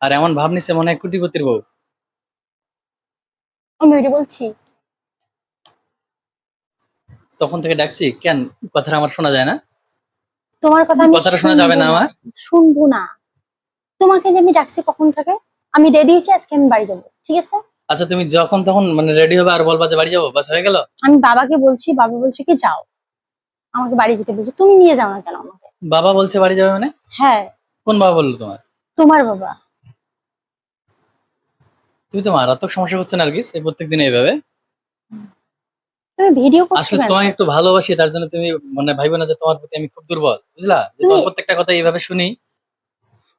আর এমন ভাব নিছে মনে হয় কোটিপতির বউ। আমি ওইটা বলছি। তখন থেকে ডাকছি কেন? কথাটা আমার শোনা যায় না? তোমার কথা আমি কথাটা শোনা যাবে শুনবো না না, আমার? শুনবো না। তোমাকে যে আমি ডাকছি কখন থেকে? আমি রেডি হচ্ছি, আজকে আমি বাড়ি যাবো, ঠিক আছে? আচ্ছা, তুমি যখন তখন মানে রেডি হবে আর বলবা যে বাড়ি যাবো, বাস হয়ে গেল? আমি বাবাকে বলছি, বাবা বলছে কি যাও, আমাকে বাড়ি যেতে বলছে। তুমি নিয়ে যাও না কেন আমাকে? বাবা বলছে বাড়ি যাবে মানে? হ্যাঁ, কোন বাবা বললো তোমার? তোমার বাবা। তুমি তো মারাত্মক সমস্যা করছো নার্গিস, এই প্রত্যেকদিন এইভাবে। তুমি ভিডিও করছো আসলে কেন? তোমাকে একটু ভালোবাসি, তার জন্য তুমি মানে ভাইবো না যে তোমার প্রতি আমি খুব দুর্বল, বুঝলা? যে তুমি তোমার প্রত্যেকটা কথা এইভাবে শুনি।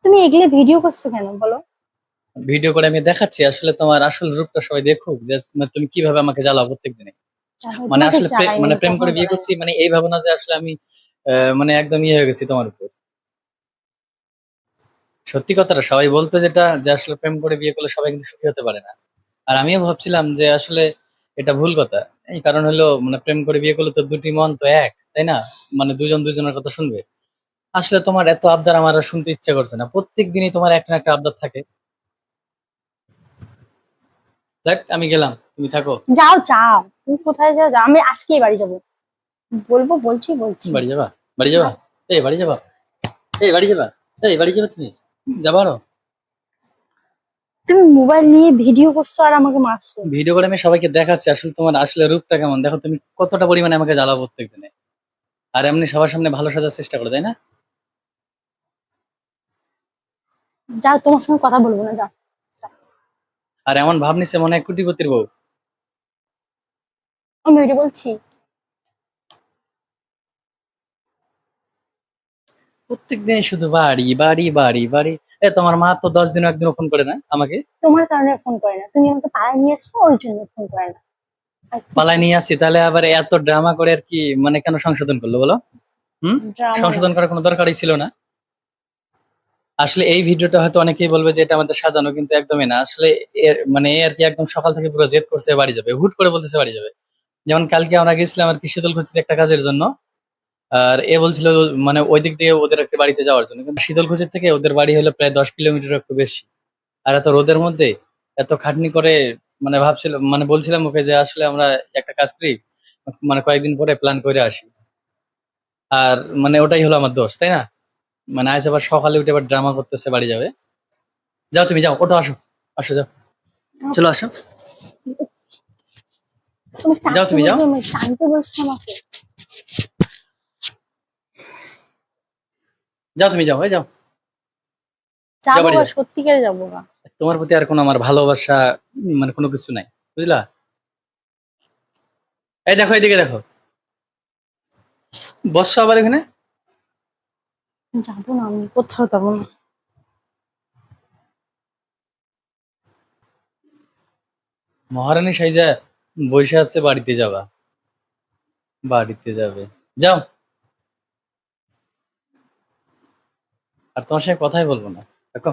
তুমি এগুলো ভিডিও করছো কেন বলো? ভিডিও করে আমি দেখাচ্ছি আসলে তোমার আসল রূপটা সবাই দেখুক, যে তুমি কিভাবে আমাকে জ্বালাও প্রত্যেকদিনে। তাহলে মানে তোমাকে আসলে জ্বালাইনি, মানে আমি প্রেম কখনো করে বিয়ে করছি, জ্বালাইনি। মানে এই ভাবো না যে আসলে আমি মানে একদম ইয়ে হয়ে গেছি তোমার উপর। সত্যি কথাটা সবাই বলতো যেটা, যে আসলে প্রেম করে বিয়ে করলে সবাই কিন্তু সুখী হতে পারে না। আর আমিও ভাবছিলাম যে আসলে এটা ভুল কথা। এই কারণ হলো মানে প্রেম করে বিয়ে করলে তো দুটি মন তো এক, তাই না? মানে দুজন দুজনের কথা শুনবে। আসলে তোমার এত আবদার আমার আর শুনতে ইচ্ছা করছে না, প্রত্যেক দিনই তোমার একটা না একটা আবদার থাকে। দেখ আমি গেলাম, তুমি থাকো। যাও যাও, তুমি কোথায় যাও? যাও, আমি আজকেই বাড়ি যাবো। বলবো, বলছি বলছি। বাড়ি যাবা? বাড়ি যাবা? এই বাড়ি যাবা? এই বাড়ি যাবা? এই বাড়ি যাবা তুমি? যাবা আরো? তুমি মোবাইল নিয়ে ভিডিও করছো আর আমাকে মারছো। ভিডিও করে আমি সবাইকে দেখাচ্ছি আসলে তোমার আসলে রূপটা কেমন, দেখো তুমি কতটা পরিমাণে আমাকে জ্বালাও প্রত্যেক দিনে। আর এমনি সবার সামনে ভালো সাজার চেষ্টা করো, তাই না? যাও, তোমার সঙ্গে কথা বলবো না, যাও। আর এমন ভাব নিছে মনে হয় কোটিপতির বউ। আমি ওইটা বলছি। প্রত্যেক দিন শুধু বাড়ি বাড়ি বাড়ি বাড়ি। তোমার মা তো 10 দিনও একদিনও ফোন করে না আমাকে? তোমার কারণে ফোন করে না, তুমি আমাকে পাড়ায় নিয়ে আসছো, ওই জন্য ফোন করে না, আর কিছু পালায় না। নিয়ে আসি তাহলে আবার এত ড্রামা করে আর কি, মানে কেন সংশোধন করলো বলো? হুম? ড্রামা না। সংশোধন করার কোনো দরকারই ছিল না। আসলে এই ভিডিওটা হয়তো অনেকেই বলবে যে এটা আমাদের সাজানো, কিন্তু একদমই না আসলে। এর মানে এ আর কি একদম সকাল থেকে পুরো জেদ করছে বাড়ি যাবে, হুট করে বলতেছে বাড়ি যাবে। যেমন কালকে আমরা গেছিলাম আর কি শীতলকুচিতে একটা কাজের জন্য। আর এ বলছিল মানে ওই দিক দিয়ে ওদের একটা বাড়িতে যাওয়ার জন্য, কিন্তু শীতলকুচির থেকে ওদের বাড়ি হলো প্রায় 10 কিলোমিটার একটু বেশি। আর এত রোদের মধ্যে এত খাটনি করে মানে ভাবছিলাম, মানে বলছিলাম ওকে যে আসলে আমরা একটা কাজ করি, মানে কয়েকদিন পরে প্ল্যান করে আসি। আর মানে ওটাই হলো আমার দোষ, তাই না? মানে আজ আবার সকালে উঠে আবার ড্রামা করতেছে বাড়ি যাবে। যাও তুমি যাও, ওটো আসো। আসো যাও, চলো আসো। তুমি যাও টানতে তুমি যাও। বলছো, আমি টানতে বলছো আমাকে। যাও তুমি যাও, যাও। যাও যাবো বাড়ি গা, যাও। সত্যিকারে যাবো গা। তোমার প্রতি আর কোনো আমার ভালোবাসা মানে কোনো কিছু নাই, বুঝলা? এই দেখো, এদিকে দেখো, বসছো আবার এখানে। যাবো না, আমি কোথাও যাবো না। মহারানী সাইজা বসে আছে, বাড়িতে যাবা? বাড়িতে যাবে? যাও। আর তোমার সঙ্গে কথাই বলবো না, দেখো।